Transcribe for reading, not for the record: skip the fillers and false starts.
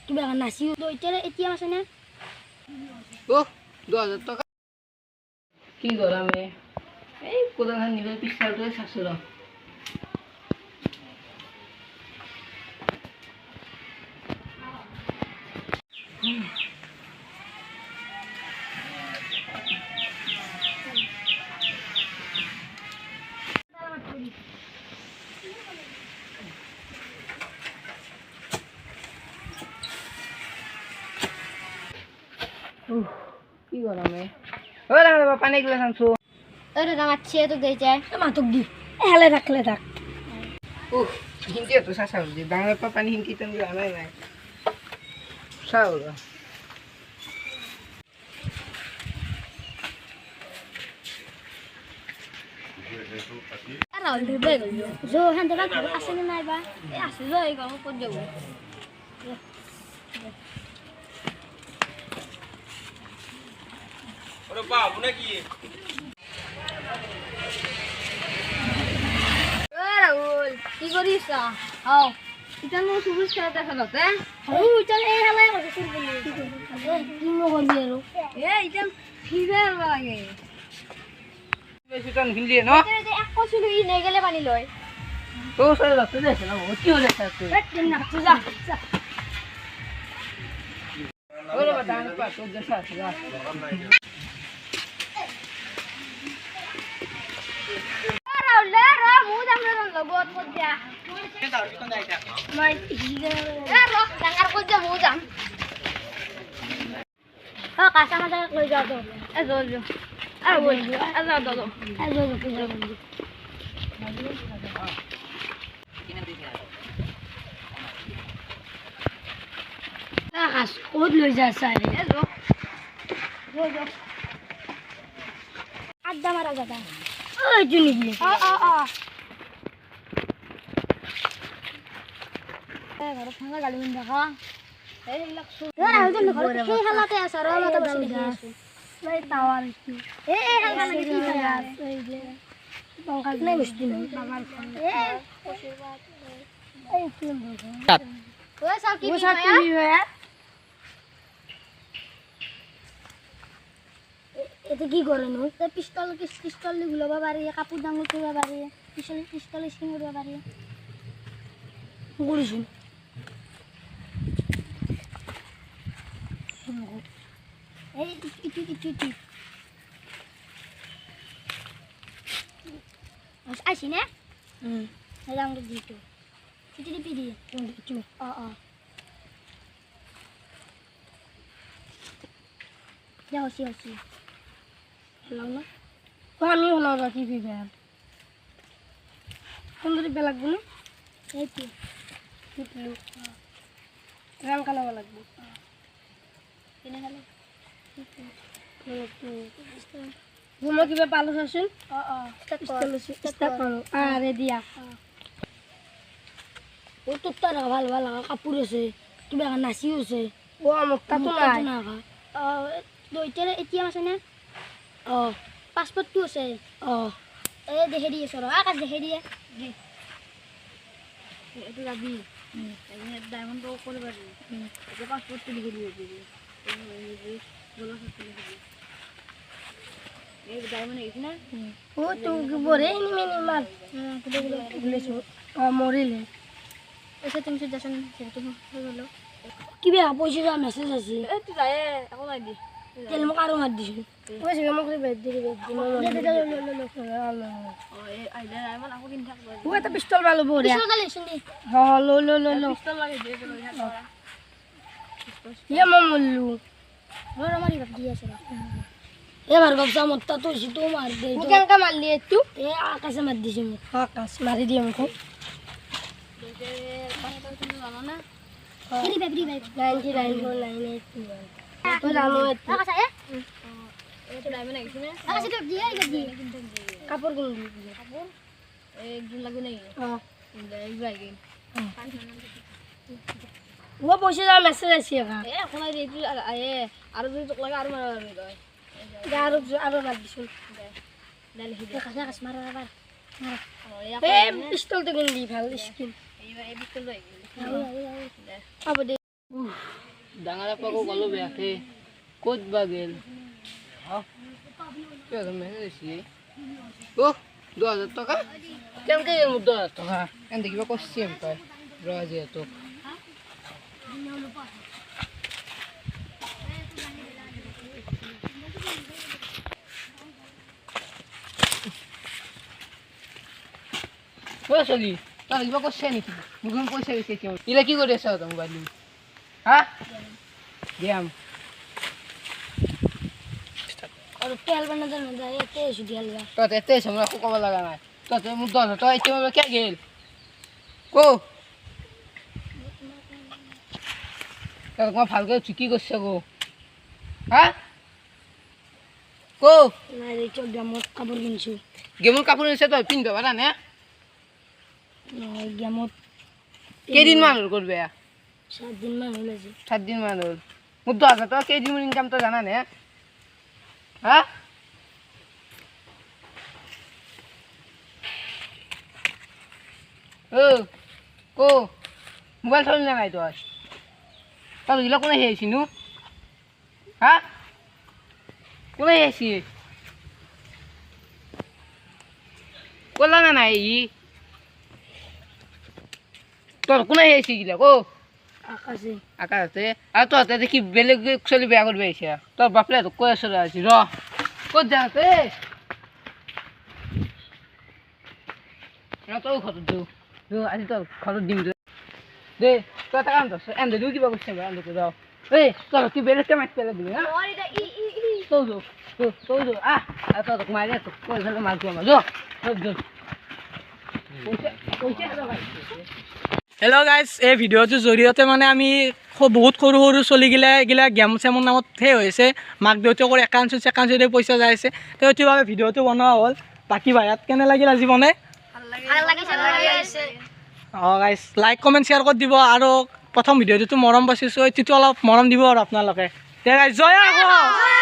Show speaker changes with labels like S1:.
S1: কিবা নাচিও এতিয়া আছে নে
S2: ও 2000 টাকা কি গরমে এই কোদাল নিলে পিছালতে শাশুড় কি গরমে ও দাঁড়া পানি গ্লাস আনছো
S1: আরে রামাচ্ছি তো দেই যায় মাতক দি হেলে রাখলে থাক
S2: হিন্দি তো সাসা দি বাংলা পানি হিন্দি তো জানা নাই সাউরা
S1: আর আল ধরে গেল জো হ্যাঁ দাদা আসে না নাইবা এই আসে জো এই গাও কত যাব
S3: ওরে বাবু নাকি
S1: রাহুল কি করিস আও
S2: এটা নো সুবুজ খেলা দেখা লতে
S1: ও চল এই হালাই করতে শুরু করলি কি মো করবি এলো
S2: এই এটা ফিরে লাগে বেশি টান হিন্দি না
S1: এক কছিল ই নে গেলে পানি লয়
S2: তো সরে যাচ্ছে দেখছ না ও কি হলে থাকতে
S1: একদিন না তুই যা
S2: ওরে বাবা দান পা তো দেশা যা
S1: রাহুল রে মু জাম রে লগত পড়া মাই রে ডাঙার কইতে মু জাম কাঁচা মাথা লই যাও তো এ জল যো আর বল আর না দাও এ জল যো আকাশ কোদ লই যা সারে এ জো জো জো আড্ডা মারা যাতা ওই জুনি গিয়ে ঘর ভাঙা গালি দেখা এই লাগছো রাহুল জন ঘর সেই হালাতে আছে আর মাথা বসে দেখি নাই টাওয়ার কি এই হালকা লাগে কি আর এই যে বঙ্কাল নাই বসতি না বাবার ফোন এই ফোন ওই সব কি ভাইয়া এতে কি করেন পিস্তল গুলাবা পারি কাপড় ডাঙর করবা পারি পিস্তল স্কিন করবা পারি গুড়িছুন এই ইটি আসি না রাম দিতো চিঠি দিবি দিয়ে দিতো যাও আসি লাউনা আমি হলো রাখি দিবে সুন্দরী বেলা লাগবে না এই তো টুটলু রাম কালো লাগবে কিনে গেল ঘুমো কিবা পালো শাসন আরে দিয়া ও তো তার ভাল ভাল কাপড় আছে কিবা নাচিও আছে ও মোক তাতো নাই দুইটারে এটিএম আছে না পাসপোর্টটো আছে এই দেখে দিয়ে সর আকাশ দেখে দিয়ে এটা যাবি ডায়মন্ড করে পারবি এটা পাসপোর্টটো লিখে দিয়ে দিবি এই ডায়মন্ড এসে না ও তো বরে নিমেনি মাল গুলেছো মরিলে এসে তুমি যাচ্ছেন সেটা হলো কিবা পয়সা মেসেজ আছে এই তুই যায় এখন আই দি তেল মোক আরো মার দিছ ওই সে মোক বেদ দি ও এটা পিস্তল ভালো বড় পিস্তল গালে শুনি হ্যাঁ লো পিস্তল লাগে দে ইয়া মামুল্লু ওরা মারি বাপ দিয়া সরা এবার গবসা মত্তা তো সিটো মার দে তো কেন কা মারলি একটু এ আকাশে মার দিছি মোক আকাশ মারি দি আমাকে দে পাঁচটা তুমি জানো না ফ্রি ভাই 99.982 তো জানো আকাশ আয় এটা ডায়মন্ড আছে না আকাশ তো দিয়ে দি কাপড় গুলো দি কাপড় একদিন লাগবে নাই হ্যাঁ লাগবে ও পয়সা যা মেসেজ আছে এ এখন আই রেডি এ আর যদি তোক লাগে আর মারবি দই আর মার দিছুন ডাল হি কাছে কাছে মারা আবার এ পিস্তল তো গন্ডি ভাল স্কিন এই পিস্তল তো আবো দে
S3: ডাঙৰ আপাকো ক'লো বেয়াকে ক'ত বা গেল মেছেজ অ' 2000 টকা কেনেকৈ গেল মোৰ 2000 টকা এনে কিবা কৰছি পায় ৰ যিহেতু অ' চলি তই কিবা কৰছে নেকি মোক পইচা দিছে এতিয়া ইলা কি কৰি আছা তই মোবাইল হা দিয়াম
S1: আৰু তেল বনাব নাযায় এতে আছো দিয়া লগা
S3: তই এতে আছে মই একো ক'ব লগা নাই তই মোক 10,000 টকা এতিয়া মই কিয় গেল কো তই মই ভালকৈ কি কৰিছে কো হা কো
S1: নাই এইটো গেমত কাপোৰ কিনিছোঁ
S3: গেমৰ কাপোৰ নিছে তই পিন্ধিব পাৰা নে
S1: গেমত
S3: কেইদিনমান হ'ল কৰবে
S1: 7 দিনমান হ'ল আজি
S3: 7 দিনমান হ'ল মোৰ 10,000 টকা কেইদিন ইনকাম তই জানা নে হা কো মোবাইল চলি নাই তই তই বুজিলে কোনে আহিছি নো হা কোনে আহিছি ক'লা না নাই ই তোর কোনে আহিছি গিলা কো
S1: আকাশে
S3: আকাশে আর তহঁতে দেখি বেলেগ চলি বেয়া করবে আইসা তোর বাপলে তো কই আসলে আছি র ক'ত যাতে তোর ঘর দিও আজি তোর ঘর দিম দে তোর টাকা আনতো এনে দিও কিবা করছে আনতো তো যাও এই তোর কি বেলেগ মাছ পেলে দিবি না তো তোর মারে তো কই ফেলে মাছ আমার যো
S4: হেল্ল' গাইজ এই ভিডিঅ'টোৰ জৰিয়তে মানে আমি বহুত সৰু সৰু চলিগিলা এইগিলা গেম চেমৰ নামত সেই হৈছে মাক দেউতাকৰ একাউণ্ট চেকাউণ্টে পইচা যাই আছে তো সেইটোভাৱে ভিডিঅ'টো বনোৱা হ'ল বাকী ভাইয়াত কেনে লাগিল আজি বনাই অঁ গাইজ লাইক কমেণ্ট শ্বেয়াৰ কৰি দিব আৰু প্ৰথম ভিডিঅ'টোতো মৰম পাইছোঁ এইটোতো অলপ মৰম দিব আৰু আপোনালোকে গাইজ জয়